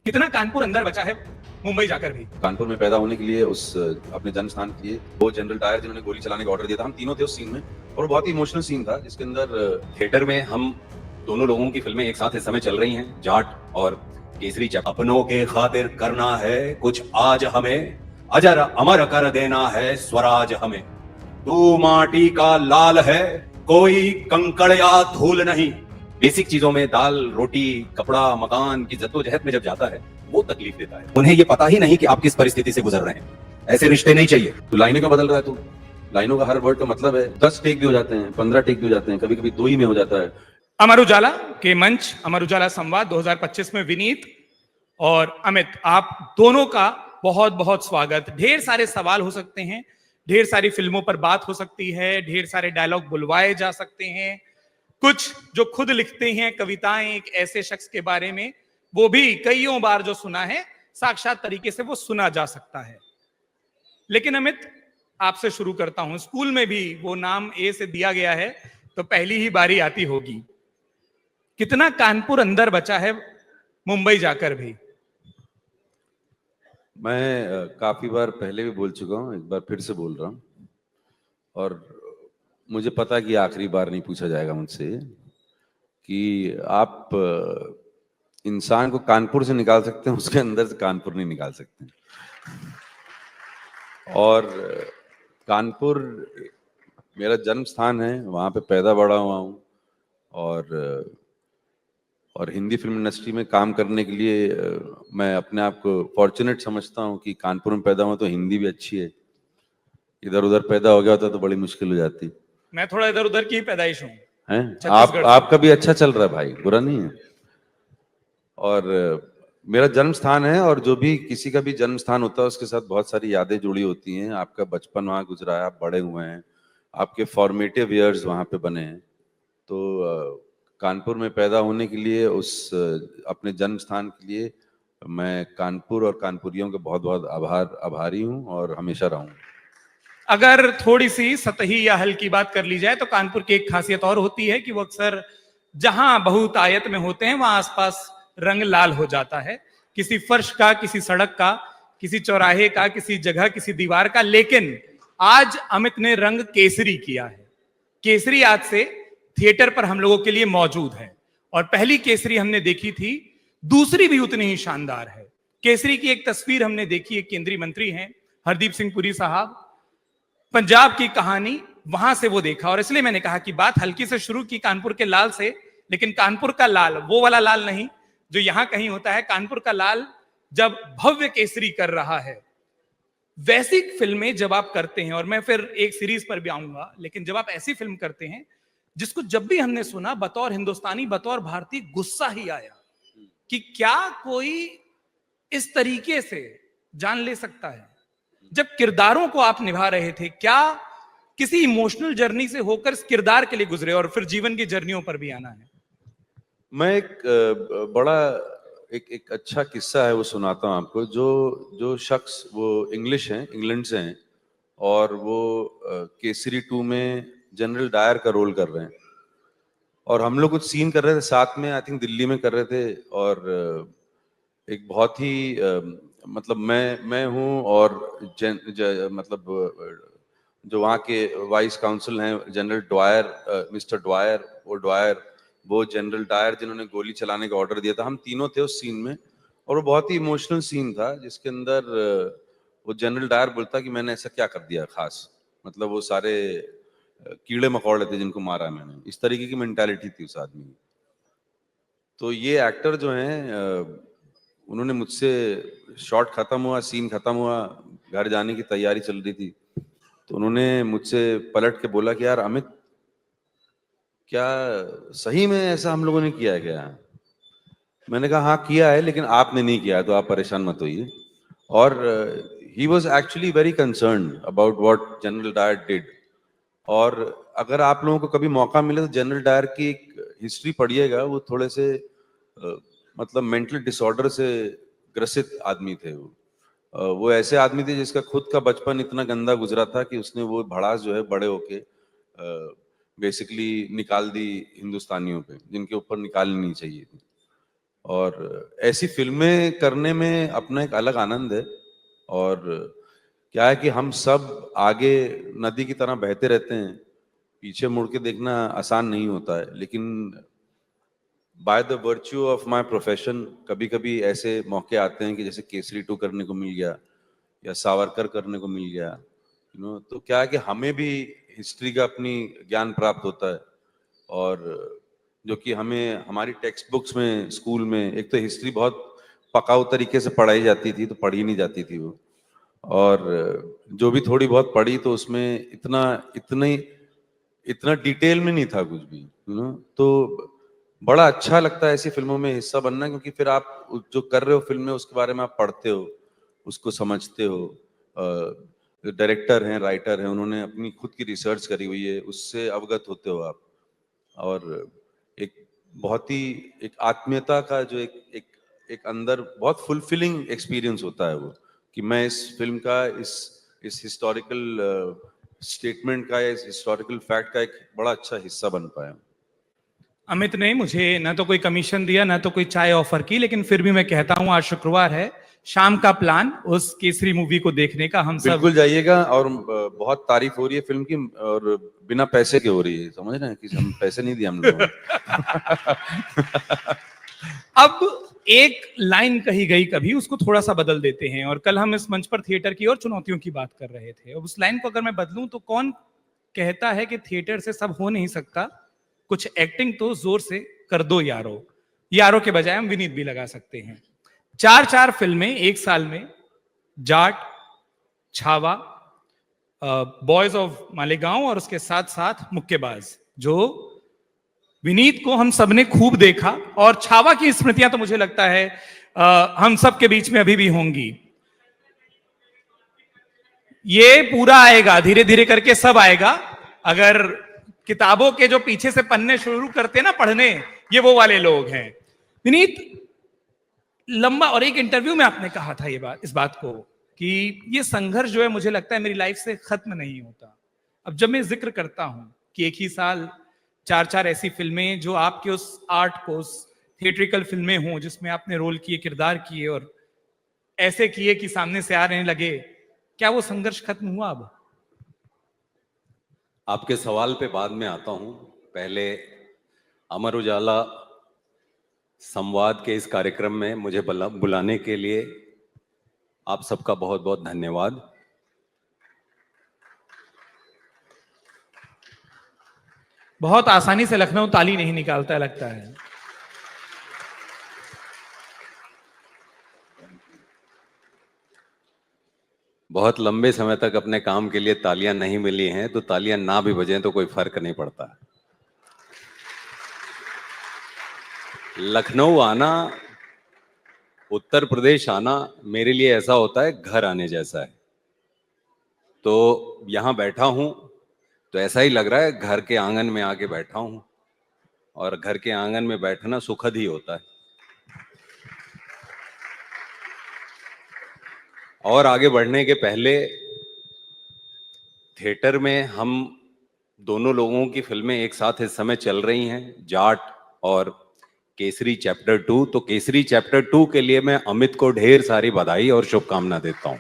कितना कानपुर अंदर बचा है मुंबई जाकर भी। कानपुर में पैदा होने के लिए उस अपने जन्म स्थान के लिए वो जनरल डायर जिन्होंने गोली चलाने का ऑर्डर दिया था, हम तीनों थे उस सीन में और बहुत ही इमोशनल सीन था जिसके अंदर थिएटर में हम दोनों लोगों की फिल्में एक साथ इस समय चल रही हैं, जाट और केसरी चक। अपनों के खातिर करना है कुछ आज हमें, अजर अमर कर देना है स्वराज हमें। तू माटी का लाल है, कोई कंकड़ या धूल नहीं। बेसिक चीजों में दाल रोटी कपड़ा मकान की जद्दोजहद में जब जाता है वो तकलीफ देता है। उन्हें ये पता ही नहीं कि आप किस परिस्थिति से गुजर रहे हैं। ऐसे रिश्ते नहीं चाहिए। तो लाइनें क्यों बदल रहा है तू? लाइनों का हर वर्ड का मतलब है 10 टेक भी हो जाते हैं, 15 टेक भी हो जाते हैं, कभी कभी 2 ही में हो जाता है। अमर उजाला के मंच अमर उजाला संवाद 2025 में विनीत और अमित, आप दोनों का बहुत बहुत स्वागत। ढेर सारे सवाल हो सकते हैं, ढेर सारी फिल्मों पर बात हो सकती है, ढेर सारे डायलॉग बुलवाए जा सकते हैं। कुछ जो खुद लिखते हैं कविताएं एक ऐसे शख्स के बारे में, वो भी कईयों बार जो सुना है साक्षात तरीके से वो सुना जा सकता है। लेकिन अमित, आपसे शुरू करता हूं। स्कूल में भी वो नाम ए से दिया गया है तो पहली ही बारी आती होगी। कितना कानपुर अंदर बचा है मुंबई जाकर भी। मैं काफी बार पहले भी बोल चुका हूँ, एक बार फिर से बोल रहा हूँ और मुझे पता कि आखिरी बार नहीं पूछा जाएगा मुझसे कि आप इंसान को कानपुर से निकाल सकते हैं, उसके अंदर से कानपुर नहीं निकाल सकते। और कानपुर मेरा जन्म स्थान है, वहाँ पे पैदा बड़ा हुआ हूँ और हिंदी फिल्म इंडस्ट्री में काम करने के लिए मैं अपने आप को फॉर्चुनेट समझता हूँ कि कानपुर में पैदा हुआ तो हिंदी भी अच्छी है। इधर उधर पैदा हो गया होता तो बड़ी मुश्किल हो जाती। मैं थोड़ा इधर उधर की पैदाइश हूँ हैं आपका भी अच्छा चल रहा है भाई, बुरा नहीं है। और मेरा जन्म स्थान है और जो भी किसी का भी जन्म स्थान होता है उसके साथ बहुत सारी यादें जुड़ी होती हैं। आपका बचपन वहाँ गुजरा है, आप बड़े हुए हैं, आपके फॉर्मेटिव ईयर्स वहाँ पे बने हैं। तो कानपुर में पैदा होने के लिए उस अपने जन्म स्थान के लिए मैं कानपुर और कानपुरियों के बहुत बहुत आभारी हूँ और हमेशा रहूँगा। अगर थोड़ी सी सतही या हल्की बात कर ली जाए तो कानपुर की एक खासियत और होती है कि वो अक्सर जहां बहुतायत में होते हैं वहां आसपास रंग लाल हो जाता है, किसी फर्श का, किसी सड़क का, किसी चौराहे का, किसी जगह, किसी दीवार का। लेकिन आज अमित ने रंग केसरी किया है। केसरी आज से थिएटर पर हम लोगों के लिए मौजूद है और पहली केसरी हमने देखी थी, दूसरी भी उतनी ही शानदार है। केसरी की एक तस्वीर हमने देखी, एक केंद्रीय मंत्री हैं हरदीप सिंह पुरी साहब, पंजाब की कहानी, वहां से वो देखा। और इसलिए मैंने कहा कि बात हल्की से शुरू की कानपुर के लाल से, लेकिन कानपुर का लाल वो वाला लाल नहीं जो यहां कहीं होता है। कानपुर का लाल जब भव्य केसरी कर रहा है, वैसी फिल्में जब आप करते हैं, और मैं फिर एक सीरीज पर भी आऊंगा, लेकिन जब आप ऐसी फिल्म करते हैं जिसको जब भी हमने सुना बतौर हिंदुस्तानी, बतौर भारतीय, गुस्सा ही आया कि क्या कोई इस तरीके से जान ले सकता है। जब किरदारों को आप निभा रहे थे, क्या किसी इमोशनल जर्नी से होकर इस किरदार के लिए गुजरे और फिर जीवन की जर्नियों पर भी आना है? मैं एक बड़ा एक अच्छा किस्सा है वो सुनाता हूँ आपको। जो शख्स वो इंग्लिश हैं, इंग्लैंड से हैं और वो केसरी 2 में जनरल डायर का रोल कर रहे हैं और हम लोग कुछ सीन कर रहे थे साथ में, आई थिंक दिल्ली में कर रहे थे। और एक बहुत ही मतलब मैं हूँ और मतलब जो वहाँ के वाइस काउंसिल हैं जनरल ड्वायर, मिस्टर ड्वायर, वो जनरल डायर जिन्होंने गोली चलाने का ऑर्डर दिया था, हम तीनों थे उस सीन में। और वो बहुत ही इमोशनल सीन था जिसके अंदर वो जनरल डायर बोलता कि मैंने ऐसा क्या कर दिया खास, मतलब वो सारे कीड़े मकोड़े थे जिनको मारा मैंने, इस तरीके की मेंटालिटी थी उस आदमी की। तो ये एक्टर जो हैं उन्होंने मुझसे, शॉट खत्म हुआ, सीन खत्म हुआ, घर जाने की तैयारी चल रही थी, तो उन्होंने मुझसे पलट के बोला कि यार अमित, क्या सही में ऐसा हम लोगों ने किया है क्या? मैंने कहा हाँ किया है, लेकिन आपने नहीं किया है, तो आप परेशान मत होइए। और he was actually very concerned about what general Dyer did. और अगर आप लोगों को कभी मौका मिले तो जनरल डायर की एक हिस्ट्री पढ़िएगा। वो थोड़े से मतलब मेंटल डिसऑर्डर से ग्रसित आदमी थे। वो ऐसे आदमी थे जिसका खुद का बचपन इतना गंदा गुजरा था कि उसने वो भड़ास जो है बड़े होके बेसिकली निकाल दी हिंदुस्तानियों पे, जिनके ऊपर निकालनी नहीं चाहिए थी। और ऐसी फिल्में करने में अपना एक अलग आनंद है। और क्या है कि हम सब आगे नदी की तरह बहते रहते हैं, पीछे मुड़ के देखना आसान नहीं होता है, लेकिन by the virtue of my profession कभी कभी ऐसे मौके आते हैं कि जैसे केसरी 2 करने को मिल गया या सावरकर करने को मिल गया, तो क्या है कि हमें भी हिस्ट्री का अपनी ज्ञान प्राप्त होता है। और जो कि हमें हमारी टेक्स्ट बुक्स में स्कूल में एक तो हिस्ट्री बहुत पकाऊ तरीके से पढ़ाई जाती थी, तो पढ़ी नहीं जाती थी वो। और जो भी थोड़ी बहुत पढ़ी तो उसमें इतना डिटेल में नहीं था कुछ भी, तो बड़ा अच्छा लगता है ऐसी फिल्मों में हिस्सा बनना, क्योंकि फिर आप जो कर रहे हो फिल्म में उसके बारे में आप पढ़ते हो, उसको समझते हो। डायरेक्टर हैं, राइटर हैं, उन्होंने अपनी खुद की रिसर्च करी हुई है, उससे अवगत होते हो आप। और एक बहुत ही एक आत्मीयता का जो एक अंदर बहुत फुलफिलिंग एक्सपीरियंस होता है वो, कि मैं इस फिल्म का इस हिस्टोरिकल स्टेटमेंट का, इस हिस्टोरिकल फैक्ट का एक बड़ा अच्छा हिस्सा बन पाया। अमित ने मुझे ना तो कोई कमीशन दिया ना तो कोई चाय ऑफर की, लेकिन फिर भी मैं कहता हूं आज शुक्रवार है, शाम का प्लान उस केसरी मूवी को देखने का हम सब बिल्कुल जाइएगा। और बहुत तारीफ हो रही है फिल्म की, और बिना पैसे के हो रही है, समझ रहे हैं कि हम पैसे नहीं दिए हम लोगों ने। अब एक लाइन कही गई कभी, उसको थोड़ा सा बदल देते हैं। और कल हम इस मंच पर थिएटर की और चुनौतियों की बात कर रहे थे। अब उस लाइन को अगर मैं बदलूं तो कौन कहता है कि थिएटर से सब हो नहीं सकता, कुछ एक्टिंग तो जोर से कर दो यारो। यारो के बजाय हम विनीत भी लगा सकते हैं। 4 फिल्में एक साल में, जाट, छावा, बॉयज ऑफ मालेगांव और उसके साथ साथ मुक्केबाज, जो विनीत को हम सबने खूब देखा। और छावा की स्मृतियां तो मुझे लगता है हम सब के बीच में अभी भी होंगी। ये पूरा आएगा, धीरे धीरे करके सब आएगा। अगर किताबों के जो पीछे से पन्ने शुरू करते ना पढ़ने, ये वो वाले लोग हैं। विनीत, लंबा, और एक इंटरव्यू में आपने कहा था इस बात को कि ये संघर्ष जो है मुझे लगता है मेरी लाइफ से खत्म नहीं होता। अब जब मैं जिक्र करता हूं कि एक ही साल 4 ऐसी फिल्में जो आपके उस आर्ट को, उस थिएट्रिकल फिल्में हों जिसमें आपने रोल किए, किरदार किए और ऐसे किए कि सामने से आ रहने लगे, क्या वो संघर्ष खत्म हुआ? अब आपके सवाल पे बाद में आता हूं। पहले अमर उजाला संवाद के इस कार्यक्रम में मुझे बुलाने के लिए आप सबका बहुत बहुत धन्यवाद। बहुत आसानी से लखनऊ ताली नहीं निकालता लगता है। बहुत लंबे समय तक अपने काम के लिए तालियां नहीं मिली हैं, तो तालियां ना भी बजें तो कोई फर्क नहीं पड़ता। लखनऊ आना, उत्तर प्रदेश आना मेरे लिए ऐसा होता है घर आने जैसा है। तो यहां बैठा हूं तो ऐसा ही लग रहा है घर के आंगन में आके बैठा हूं, और घर के आंगन में बैठना सुखद ही होता है। और आगे बढ़ने के पहले, थिएटर में हम दोनों लोगों की फिल्में एक साथ इस समय चल रही हैं, जाट और केसरी चैप्टर 2। तो केसरी चैप्टर 2 के लिए मैं अमित को ढेर सारी बधाई और शुभकामना देता हूं,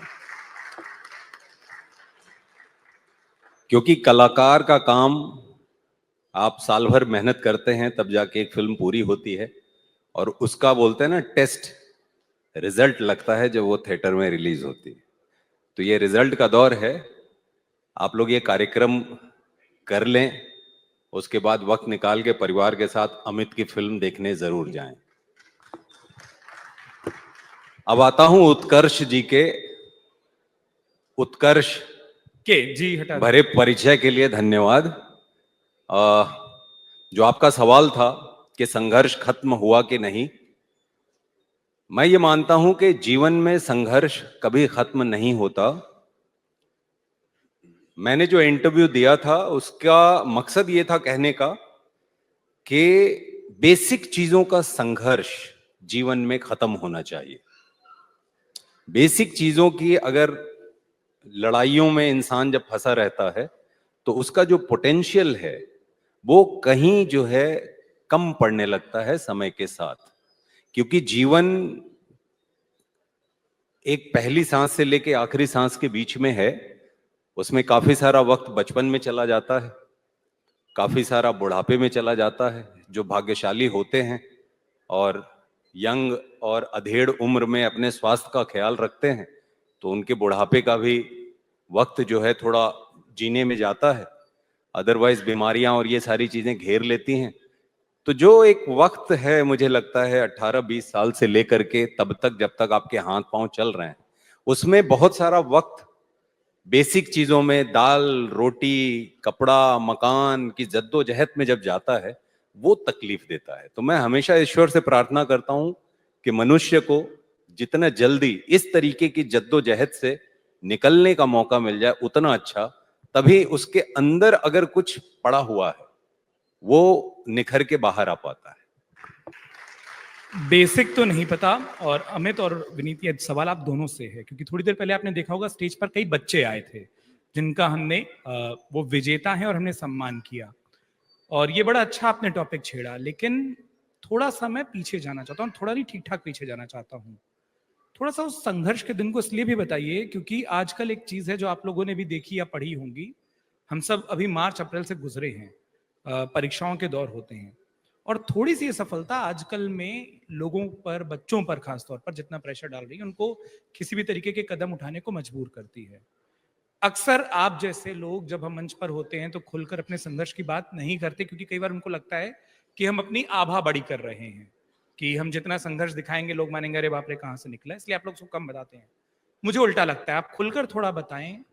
क्योंकि कलाकार का काम आप साल भर मेहनत करते हैं तब जाके एक फिल्म पूरी होती है, और उसका बोलते हैं ना टेस्ट, रिजल्ट लगता है जब वो थिएटर में रिलीज होती है। तो ये रिजल्ट का दौर है। आप लोग ये कार्यक्रम कर लें, उसके बाद वक्त निकाल के परिवार के साथ अमित की फिल्म देखने जरूर जाएं। अब आता हूं उत्कर्ष जी के उत्कर्ष जी हटा भरे परिचय के लिए धन्यवाद। जो आपका सवाल था कि संघर्ष खत्म हुआ कि नहीं, मैं ये मानता हूं कि जीवन में संघर्ष कभी खत्म नहीं होता। मैंने जो इंटरव्यू दिया था उसका मकसद ये था कहने का कि बेसिक चीजों का संघर्ष जीवन में खत्म होना चाहिए। बेसिक चीजों की अगर लड़ाइयों में इंसान जब फंसा रहता है तो उसका जो पोटेंशियल है वो कहीं जो है कम पड़ने लगता है समय के साथ। क्योंकि जीवन एक पहली सांस से लेके आखिरी सांस के बीच में है। उसमें काफी सारा वक्त बचपन में चला जाता है, काफी सारा बुढ़ापे में चला जाता है। जो भाग्यशाली होते हैं और यंग और अधेड़ उम्र में अपने स्वास्थ्य का ख्याल रखते हैं, तो उनके बुढ़ापे का भी वक्त जो है थोड़ा जीने में जाता है। अदरवाइज बीमारियां और ये सारी चीजें घेर लेती हैं। तो जो एक वक्त है, मुझे लगता है 18-20 साल से लेकर के तब तक, जब तक आपके हाथ पांव चल रहे हैं, उसमें बहुत सारा वक्त बेसिक चीजों में, दाल रोटी कपड़ा मकान की जद्दोजहद में जब जाता है, वो तकलीफ देता है। तो मैं हमेशा ईश्वर से प्रार्थना करता हूं कि मनुष्य को जितना जल्दी इस तरीके की जद्दोजहद से निकलने का मौका मिल जाए उतना अच्छा। तभी उसके अंदर अगर कुछ पड़ा हुआ है वो निखर के बाहर आ पाता है। बेसिक तो नहीं पता, और अमित और विनीत ये सवाल आप दोनों से है, क्योंकि थोड़ी देर पहले आपने देखा होगा स्टेज पर कई बच्चे आए थे जिनका हमने वो विजेता है और हमने सम्मान किया, और ये बड़ा अच्छा आपने टॉपिक छेड़ा। लेकिन थोड़ा सा मैं पीछे जाना चाहता हूँ, थोड़ा नहीं, ठीक ठाक पीछे जाना चाहता हूँ। थोड़ा सा उस संघर्ष के दिन को इसलिए भी बताइए क्योंकि आजकल एक चीज है जो आप लोगों ने भी देखी या पढ़ी होंगी। हम सब अभी मार्च अप्रैल से गुजरे हैं, परीक्षाओं के दौर होते हैं, और थोड़ी सी सफलता आजकल में लोगों पर, बच्चों पर खासतौर पर जितना प्रेशर डाल रही है, उनको किसी भी तरीके के कदम उठाने को मजबूर करती है। अक्सर आप जैसे लोग जब हम मंच पर होते हैं तो खुलकर अपने संघर्ष की बात नहीं करते, क्योंकि कई बार उनको लगता है कि हम अपनी आभा बड़ी कर रहे हैं, कि हम जितना संघर्ष दिखाएंगे लोग मानेंगे अरे बाप रे कहां से निकला, इसलिए आप लोग उसको कम बताते हैं। मुझे उल्टा लगता है, आप खुलकर थोड़ा बताएं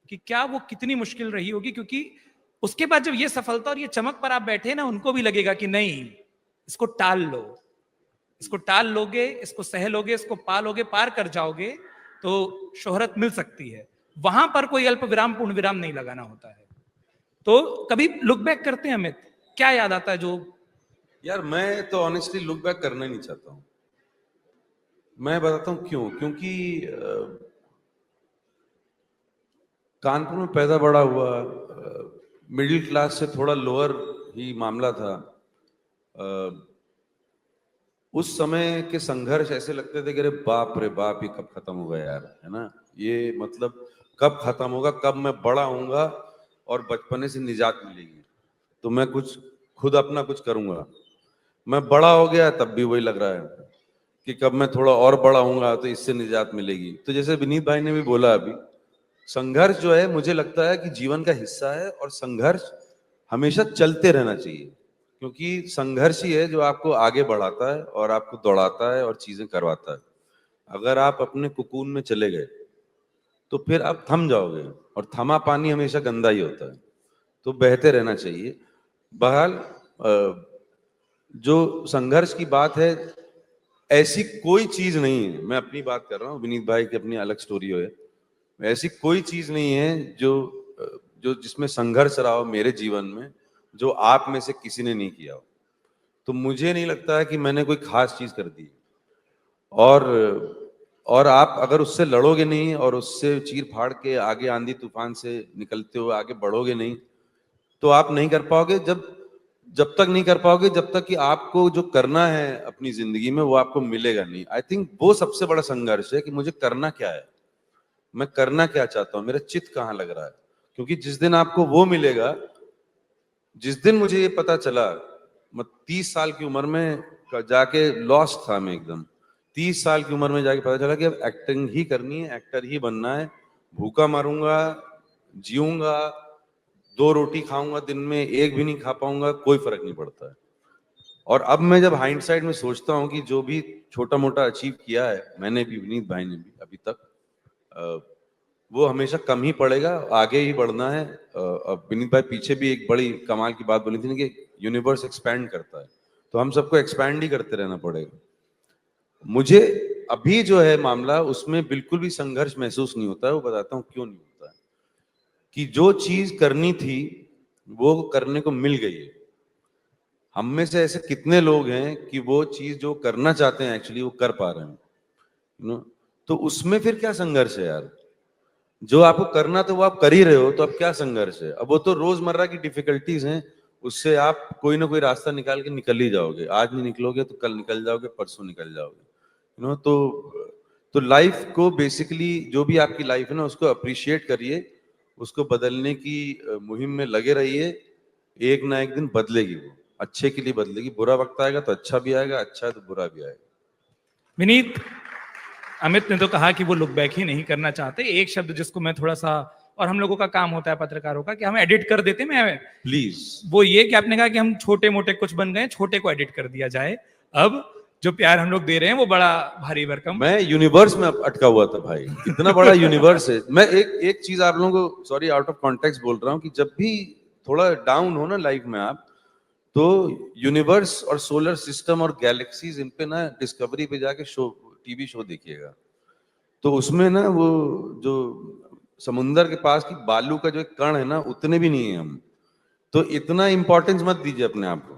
कि क्या वो कितनी मुश्किल रही होगी, क्योंकि उसके बाद जब ये सफलता और ये चमक पर आप बैठे ना, उनको भी लगेगा कि नहीं, इसको टाल लो, इसको टाल लोगे, इसको सह लोगे, इसको पालोगे, पार कर जाओगे तो शोहरत मिल सकती है। वहां पर कोई अल्प विराम पूर्ण विराम नहीं लगाना होता है। तो कभी लुक बैक करते हैं अमित, क्या याद आता है जो? यार मैं तो ऑनेस्टली लुक बैक करना ही नहीं चाहता हूं। मैं बताता हूं क्यों। क्योंकि कानपुर में पैदा बड़ा हुआ, मिडिल क्लास से थोड़ा लोअर ही मामला था। उस समय के संघर्ष ऐसे लगते थे कि अरे बाप रे बाप, ये कब खत्म होगा यार, है ना, ये मतलब कब खत्म होगा, कब मैं बड़ा होऊंगा और बचपने से निजात मिलेगी तो मैं कुछ खुद अपना कुछ करूंगा। मैं बड़ा हो गया तब भी वही लग रहा है कि कब मैं थोड़ा और बड़ा होऊंगा तो इससे निजात मिलेगी। तो जैसे विनीत भाई ने भी बोला अभी, संघर्ष जो है मुझे लगता है कि जीवन का हिस्सा है, और संघर्ष हमेशा चलते रहना चाहिए, क्योंकि संघर्ष ही है जो आपको आगे बढ़ाता है और आपको दौड़ाता है और चीजें करवाता है। अगर आप अपने कुकून में चले गए तो फिर आप थम जाओगे, और थमा पानी हमेशा गंदा ही होता है, तो बहते रहना चाहिए। बहरहाल जो संघर्ष की बात है, ऐसी कोई चीज नहीं है, मैं अपनी बात कर रहा हूँ, विनीत भाई की अपनी अलग स्टोरी है, ऐसी कोई चीज नहीं है जो जिसमें संघर्ष रहा हो मेरे जीवन में जो आप में से किसी ने नहीं किया हो। तो मुझे नहीं लगता है कि मैंने कोई खास चीज कर दी, और आप अगर उससे लड़ोगे नहीं और उससे चीर फाड़ के आगे आंधी तूफान से निकलते हुए आगे बढ़ोगे नहीं, तो आप नहीं कर पाओगे। जब तक नहीं कर पाओगे, जब तक कि आपको जो करना है अपनी जिंदगी में वो आपको मिलेगा नहीं। आई थिंक वो सबसे बड़ा संघर्ष है कि मुझे करना क्या है, मैं करना क्या चाहता हूँ, मेरा चित्त कहाँ लग रहा है। क्योंकि जिस दिन आपको वो मिलेगा, जिस दिन मुझे ये पता चला, मैं 30 साल की उम्र में जाके लॉस्ट था मैं एकदम। 30 साल की उम्र में जाके पता चला कि अब एक्टिंग ही करनी है, एक्टर ही बनना है। भूखा मरूंगा, जीऊंगा, 2 रोटी खाऊंगा दिन में, एक भी नहीं खा पाऊंगा, कोई फर्क नहीं पड़ता है। और अब मैं जब हाइंडसाइड में सोचता हूँ कि जो भी छोटा मोटा अचीव किया है मैंने भी, विनीत भाई ने भी अभी तक, वो हमेशा कम ही पड़ेगा, आगे ही बढ़ना है। विनीत भाई पीछे भी एक बड़ी कमाल की बात बोली थी ना कि यूनिवर्स एक्सपैंड करता है, तो हम सबको एक्सपैंड ही करते रहना पड़ेगा। मुझे अभी जो है मामला, उसमें बिल्कुल भी संघर्ष महसूस नहीं होता है। वो बताता हूँ क्यों नहीं होता है। कि जो चीज करनी थी वो करने को मिल गई है। हम में से ऐसे कितने लोग हैं कि वो चीज जो करना चाहते हैं एक्चुअली वो कर पा रहे हैं, तो उसमें फिर क्या संघर्ष है यार? जो आपको करना तो वो आप कर ही रहे हो, तो अब क्या संघर्ष है? अब वो तो रोजमर्रा की डिफिकल्टीज हैं, उससे आप कोई ना कोई रास्ता निकाल के निकल ही जाओगे। आज नहीं निकलोगे तो कल निकल जाओगे, परसों निकल जाओगे। तो लाइफ को बेसिकली, जो भी आपकी लाइफ है ना, उसको अप्रिशिएट करिए, उसको बदलने की मुहिम में लगे रहिए। एक ना एक दिन बदलेगी, वो अच्छे के लिए बदलेगी। बुरा वक्त आएगा तो अच्छा भी आएगा, अच्छा है तो बुरा भी आएगा। विनीत, अमित ने तो कहा कि वो लुक बैक ही नहीं करना चाहते। एक शब्द जिसको मैं थोड़ा सा, और हम लोगों का काम होता है पत्रकारों का कि हम एडिट कर देते, मैं प्लीज, वो ये कि आपने कहा कि हम छोटे मोटे कुछ बन गए, छोटे को एडिट कर दिया जाए। अब जो प्यार हम लोग दे रहे हैं वो बड़ा भारी भरकम। मैं यूनिवर्स में अटका हुआ था भाई, इतना बड़ा यूनिवर्स है। मैं एक चीज आप लोगों को, सॉरी आउट ऑफ कॉन्टेक्स्ट बोल रहा हूँ, कि जब भी थोड़ा डाउन हो ना लाइफ में आप, तो यूनिवर्स और सोलर सिस्टम और गैलेक्सीज, इन पे ना डिस्कवरी पे जाके टीवी शो देखिएगा। तो उसमें ना वो जो समुंदर के पास की बालू का जो एक कण है ना, उतने भी नहीं है हम। तो इतना इंपॉर्टेंस मत दीजिए अपने आप को,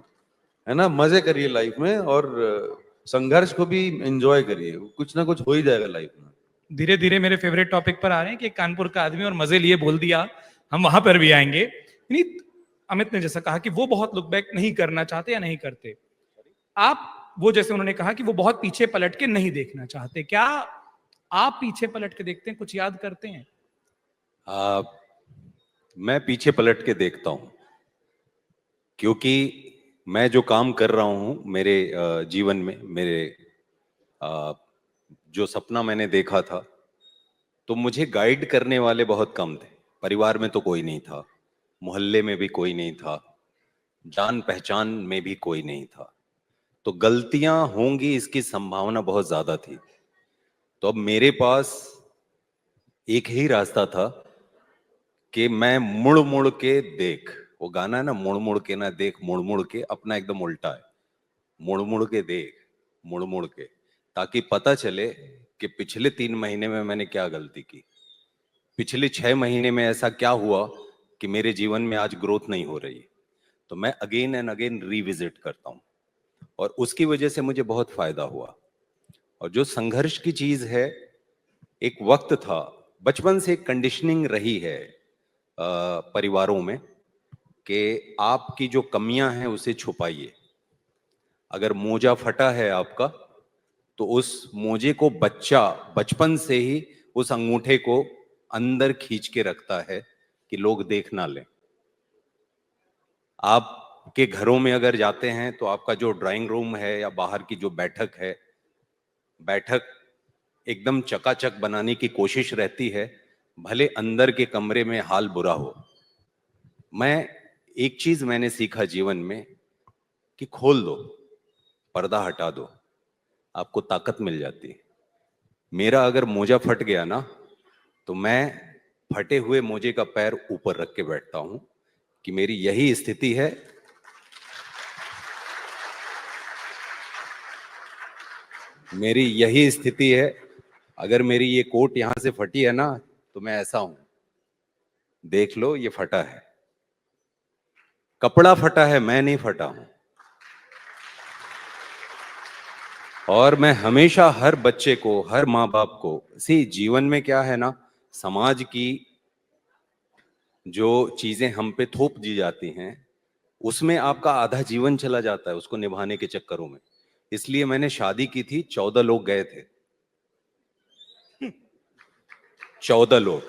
है ना। मजे करिए लाइफ में, और संघर्ष को भी एंजॉय करिए। कुछ ना कुछ हो ही जाएगा लाइफ में। धीरे धीरे मेरे फेवरेट टॉपिक पर आ रहे हैं कि कानपुर का आदमी और मजे लिए बोल दिया, हम वहां पर भी आएंगे। विनीत, अमित ने जैसा कहा कि वो बहुत लुक बैक नहीं करना चाहते या नहीं करते, आप वो जैसे उन्होंने कहा कि वो बहुत पीछे पलट के नहीं देखना चाहते, क्या आप पीछे पलट के देखते हैं, कुछ याद करते हैं? मैं पीछे पलट के देखता हूं, क्योंकि मैं जो काम कर रहा हूं मेरे जीवन में, मेरे जो सपना मैंने देखा था, तो मुझे गाइड करने वाले बहुत कम थे। परिवार में तो कोई नहीं था, मोहल्ले में भी कोई नहीं था, जान पहचान में भी कोई नहीं था। तो गलतियां होंगी इसकी संभावना बहुत ज्यादा थी। तो अब मेरे पास एक ही रास्ता था कि मैं मुड़ मुड़ के देख, वो गाना है ना, मुड़ मुड़ के ना देख, मुड़ मुड़ के, अपना एकदम उल्टा है, मुड़ मुड़ के देख, मुड़ मुड़ के, ताकि पता चले कि पिछले 3 महीने में मैंने क्या गलती की, पिछले 6 महीने में ऐसा क्या हुआ कि मेरे जीवन में आज ग्रोथ नहीं हो रही। तो मैं अगेन एंड अगेन रिविजिट करता हूं, और उसकी वजह से मुझे बहुत फायदा हुआ। और जो संघर्ष की चीज है, एक वक्त था, बचपन से कंडीशनिंग रही है परिवारों में कि आपकी जो कमियां हैं उसे छुपाइए। अगर मोजा फटा है आपका, तो उस मोजे को बच्चा बचपन से ही उस अंगूठे को अंदर खींच के रखता है कि लोग देख ना लें। आपके घरों में अगर जाते हैं तो आपका जो ड्राइंग रूम है या बाहर की जो बैठक है, बैठक एकदम चकाचक बनाने की कोशिश रहती है, भले अंदर के कमरे में हाल बुरा हो। एक चीज मैंने सीखा जीवन में कि खोल दो, पर्दा हटा दो, आपको ताकत मिल जाती है। मेरा अगर मोजा फट गया ना, तो मैं फटे हुए मोजे का पैर ऊपर रख के बैठता हूं कि मेरी यही स्थिति है, मेरी यही स्थिति है। अगर मेरी ये कोट यहां से फटी है ना, तो मैं ऐसा हूं, देख लो ये फटा है, कपड़ा फटा है, मैं नहीं फटा हूं। और मैं हमेशा हर बच्चे को, हर माँ बाप को, जीवन में क्या है ना, समाज की जो चीजें हम पे थोप दी जाती हैं, उसमें आपका आधा जीवन चला जाता है उसको निभाने के चक्करों में। इसलिए मैंने शादी की थी, 14 लोग गए थे, 14 लोग,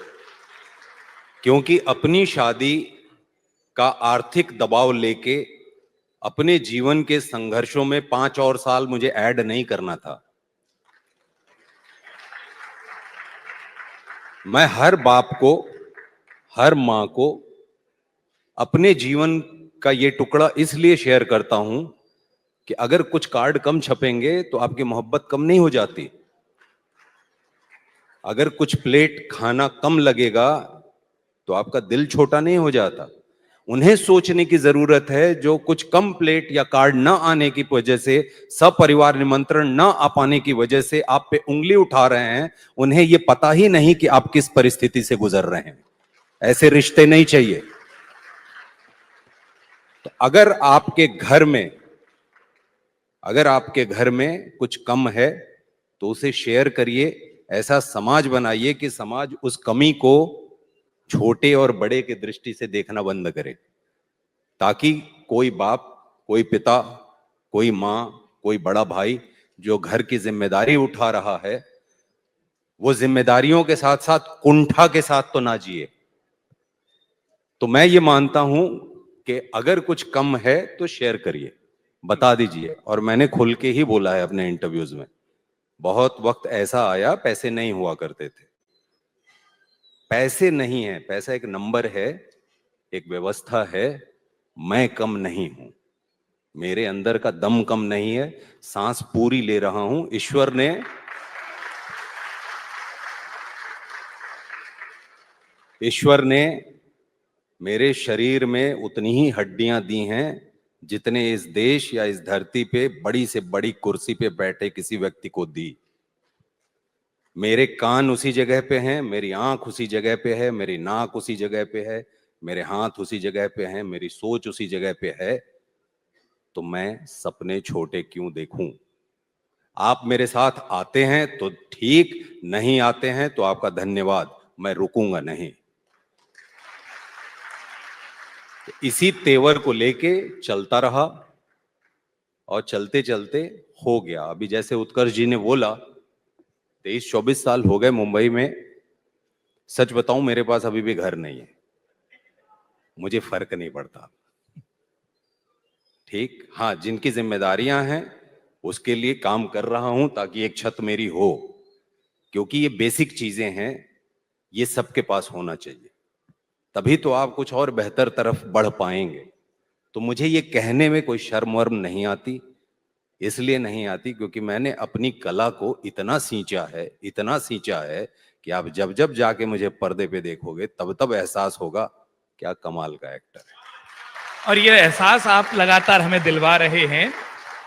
क्योंकि अपनी शादी का आर्थिक दबाव लेके अपने जीवन के संघर्षों में 5 और साल मुझे ऐड नहीं करना था। मैं हर बाप को, हर मां को अपने जीवन का ये टुकड़ा इसलिए शेयर करता हूं कि अगर कुछ कार्ड कम छपेंगे तो आपकी मोहब्बत कम नहीं हो जाती। अगर कुछ प्लेट खाना कम लगेगा तो आपका दिल छोटा नहीं हो जाता। उन्हें सोचने की जरूरत है जो कुछ कम प्लेट या कार्ड न आने की वजह से, सपरिवार निमंत्रण न आ पाने की वजह से आप पे उंगली उठा रहे हैं। उन्हें यह पता ही नहीं कि आप किस परिस्थिति से गुजर रहे हैं। ऐसे रिश्ते नहीं चाहिए। तो अगर आपके घर में कुछ कम है तो उसे शेयर करिए। ऐसा समाज बनाइए कि समाज उस कमी को छोटे और बड़े की दृष्टि से देखना बंद करे। ताकि कोई बाप, कोई पिता, कोई माँ, कोई बड़ा भाई जो घर की जिम्मेदारी उठा रहा है वो जिम्मेदारियों के साथ साथ कुंठा के साथ तो ना जिए। तो मैं ये मानता हूं कि अगर कुछ कम है तो शेयर करिए, बता दीजिए। और मैंने खुल के ही बोला है अपने इंटरव्यूज में, बहुत वक्त ऐसा आया पैसे नहीं हुआ करते थे। पैसे नहीं है, पैसा एक नंबर है, एक व्यवस्था है। मैं कम नहीं हूं, मेरे अंदर का दम कम नहीं है, सांस पूरी ले रहा हूं। ईश्वर ने मेरे शरीर में उतनी ही हड्डियां दी हैं जितने इस देश या इस धरती पे बड़ी से बड़ी कुर्सी पे बैठे किसी व्यक्ति को दी। मेरे कान उसी जगह पे हैं, मेरी आंख उसी जगह पे है, मेरी नाक उसी जगह पे है, मेरे हाथ उसी जगह पे हैं, मेरी सोच उसी जगह पे है। तो मैं सपने छोटे क्यों देखूं? आप मेरे साथ आते हैं तो ठीक, नहीं आते हैं तो आपका धन्यवाद, मैं रुकूंगा नहीं। इसी तेवर को लेके चलता रहा और चलते चलते हो गया। अभी जैसे उत्कर्ष जी ने बोला 23-24 साल हो गए मुंबई में। सच बताऊं, मेरे पास अभी भी घर नहीं है, मुझे फर्क नहीं पड़ता। ठीक, हाँ, जिनकी जिम्मेदारियां हैं उसके लिए काम कर रहा हूं ताकि एक छत मेरी हो, क्योंकि ये बेसिक चीजें हैं, ये सबके पास होना चाहिए, तभी तो आप कुछ और बेहतर तरफ बढ़ पाएंगे। तो मुझे ये कहने में कोई शर्म वर्म नहीं आती, इसलिए नहीं आती क्योंकि मैंने अपनी कला को इतना सींचा है, इतना सींचा है कि आप जब जब जाके मुझे पर्दे पे देखोगे तब तब एहसास होगा क्या कमाल का एक्टर है। और ये एहसास आप लगातार हमें दिलवा रहे हैं।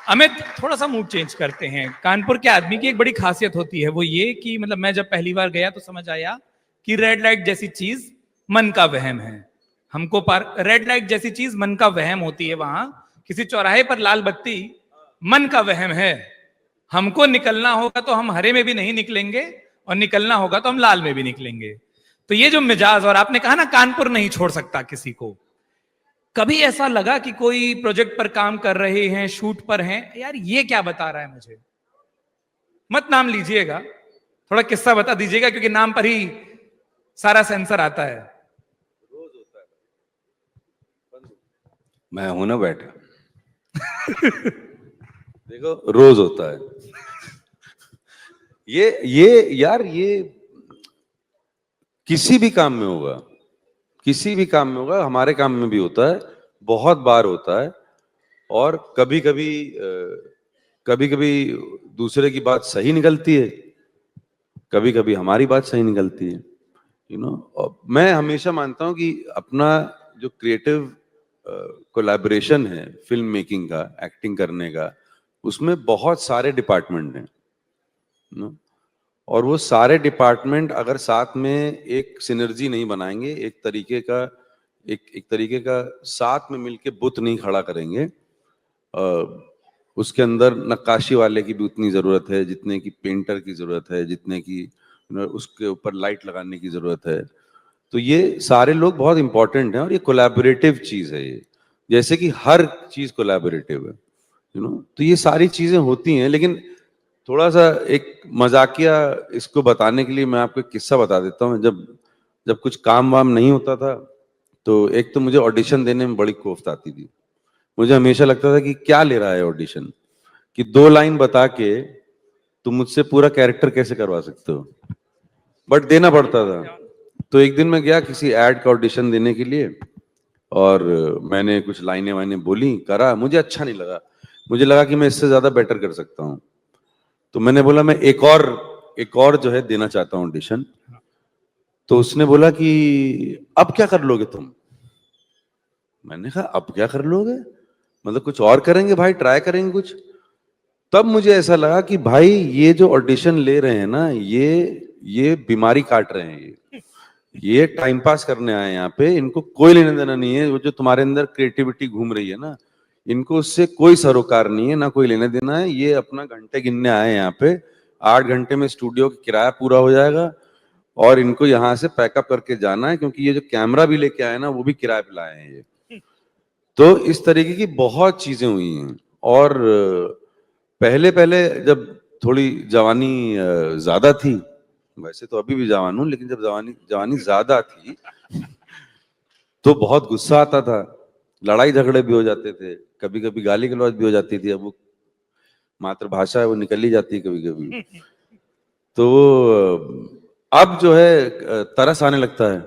अमित, थोड़ा सा मूड चेंज करते हैं। कानपुर के आदमी की एक बड़ी खासियत होती है, वो ये कि मतलब मैं जब पहली बार गया तो समझ आया कि रेड लाइट जैसी चीज मन का वहम है। हमको रेड लाइट जैसी चीज मन का वहम होती है। वहां किसी चौराहे पर लाल बत्ती मन का वहम है। हमको निकलना होगा तो हम हरे में भी नहीं निकलेंगे और निकलना होगा तो हम लाल में भी निकलेंगे। तो ये जो मिजाज, और आपने कहा ना कानपुर नहीं छोड़ सकता किसी को, कभी ऐसा लगा कि कोई प्रोजेक्ट पर काम कर रहे हैं, शूट पर हैं, यार ये क्या बता रहा है मुझे? मत नाम लीजिएगा, थोड़ा किस्सा बता दीजिएगा, क्योंकि नाम पर ही सारा सेंसर आता है। मैं हूं ना बैठा देखो, रोज होता है ये यार, ये किसी भी काम में होगा, किसी भी काम में होगा, हमारे काम में भी होता है, बहुत बार होता है। और कभी कभी दूसरे की बात सही निकलती है, कभी कभी हमारी बात सही निकलती है, मैं हमेशा मानता हूं कि अपना जो क्रिएटिव कोलैबोरेशन है फिल्म मेकिंग का, एक्टिंग करने का, उसमें बहुत सारे डिपार्टमेंट हैं, और वो सारे डिपार्टमेंट अगर साथ में एक सिनर्जी नहीं बनाएंगे, एक तरीके का साथ में मिलके बुत नहीं खड़ा करेंगे, उसके अंदर नक्काशी वाले की भी उतनी जरूरत है जितने की पेंटर की जरूरत है, जितने की उसके ऊपर लाइट लगाने की जरूरत है। तो ये सारे लोग बहुत इंपॉर्टेंट हैं और ये कोलैबोरेटिव चीज है, ये जैसे कि हर चीज कोलैबोरेटिव है, तो ये सारी चीजें होती हैं। लेकिन थोड़ा सा एक मजाकिया इसको बताने के लिए मैं आपको एक किस्सा बता देता हूँ। जब कुछ काम वाम नहीं होता था तो एक तो मुझे ऑडिशन देने में बड़ी कोफ्त आती थी। मुझे हमेशा लगता था कि क्या ले रहा है ऑडिशन, कि 2 लाइन बता के तुम मुझसे पूरा कैरेक्टर कैसे करवा सकते हो, बट देना पड़ता था। तो एक दिन मैं गया किसी एड का ऑडिशन देने के लिए और मैंने कुछ लाइनें वाइनें बोली, करा, मुझे अच्छा नहीं लगा, मुझे लगा कि मैं इससे ज्यादा बेटर कर सकता हूँ। तो मैंने बोला मैं एक और जो है देना चाहता हूँ ऑडिशन। तो उसने बोला कि अब क्या कर लोगे तुम? मैंने कहा अब क्या कर लोगे, मतलब कुछ और करेंगे भाई, ट्राई करेंगे कुछ। तब मुझे ऐसा लगा कि भाई ये जो ऑडिशन ले रहे हैं ना, ये बीमारी काट रहे हैं, ये टाइम पास करने आए हैं यहाँ पे, इनको कोई लेना देना नहीं है। वो जो तुम्हारे अंदर क्रिएटिविटी घूम रही है ना, इनको उससे कोई सरोकार नहीं है, ना कोई लेना देना है। ये अपना घंटे गिनने आए हैं यहाँ पे, 8 घंटे में स्टूडियो का किराया पूरा हो जाएगा और इनको यहाँ से पैकअप करके जाना है, क्योंकि ये जो कैमरा भी लेके आए ना वो भी किराए पे लाए हैं ये। तो इस तरीके की बहुत चीजें हुई हैं। और पहले पहले जब थोड़ी जवानी ज्यादा थी, वैसे तो अभी भी जवान हूं, लेकिन जब जवानी ज्यादा थी तो बहुत गुस्सा आता था, लड़ाई झगड़े भी हो जाते थे, कभी कभी गाली गलौज भी हो जाती थी। अब वो मातृभाषा है, वो निकल ही जाती है कभी कभी। तो अब जो है तरस आने लगता है।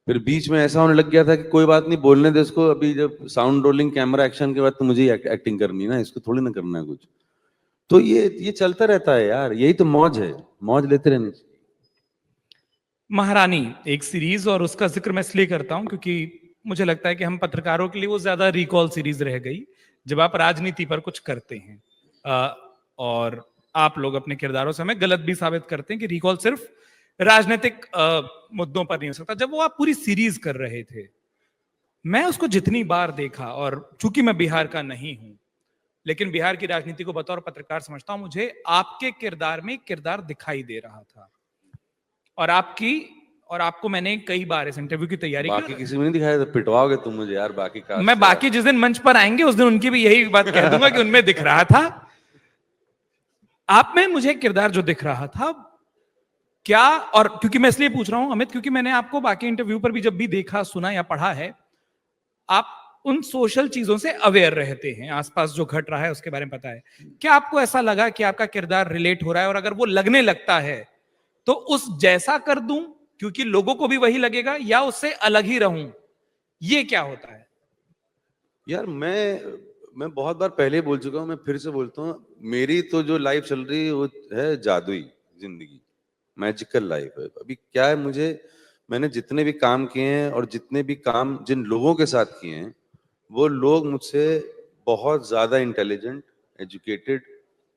फिर बीच में ऐसा होने लग गया था कि कोई बात नहीं, बोलने दे इसको, अभी जब साउंड रोलिंग कैमरा एक्शन के बाद तो मुझे ही एक्टिंग करनी है ना, इसको थोड़ी ना करना है कुछ। तो ये चलता रहता है यार, यही तो मौज है, मौज लेते रहनी चाहिए। महारानी एक सीरीज, और उसका जिक्र मैं इसलिए करता हूं क्योंकि मुझे लगता है कि हम पत्रकारों के लिए वो ज्यादा रिकॉल सीरीज रह गई जब आप राजनीति पर कुछ करते हैं। और आप लोग अपने किरदारों से हमें गलत भी साबित करते हैं कि रिकॉल सिर्फ राजनीतिक मुद्दों पर नहीं हो सकता। जब वो आप पूरी सीरीज कर रहे थे, मैं उसको जितनी बार देखा, और चूंकि मैं बिहार का नहीं हूं लेकिन बिहार की राजनीति को बतौर पत्रकार समझता हूं, मुझे आपके किरदार में किरदार दिखाई दे रहा था। और आपको मैंने कई बार इस इंटरव्यू की तैयारी की। बाकी किसी में नहीं दिखाया, तो पिटवाओगे तुम मुझे यार बाकी का। मैं बाकी जिस दिन मंच पर आएंगे उस दिन उनकी भी यही बात कह दूंगा कि उनमें दिख रहा था। आप में मुझे किरदार जो दिख रहा था क्या, और क्योंकि मैं इसलिए पूछ रहा हूं अमित, क्योंकि मैंने आपको बाकी इंटरव्यू पर भी जब भी देखा, सुना या पढ़ा है, आप उन सोशल चीजों से अवेयर रहते हैं, आसपास जो घट रहा है उसके बारे में पता है। क्या आपको ऐसा लगा कि आपका किरदार रिलेट हो रहा है, और अगर वो लगने लगता है तो उस जैसा कर दूं क्योंकि लोगों को भी वही लगेगा, या उससे अलग ही रहूं? ये क्या होता है? यार मैं बहुत बार पहले ही बोल चुका हूं, मैं फिर से बोलता हूँ, मेरी तो जो लाइफ चल रही है वो है जादुई जिंदगी, मैजिकल लाइफ है। अभी क्या है, मैंने जितने भी काम किए हैं और जितने भी काम जिन लोगों के साथ किए हैं, वो लोग मुझसे बहुत ज्यादा इंटेलिजेंट, एजुकेटेड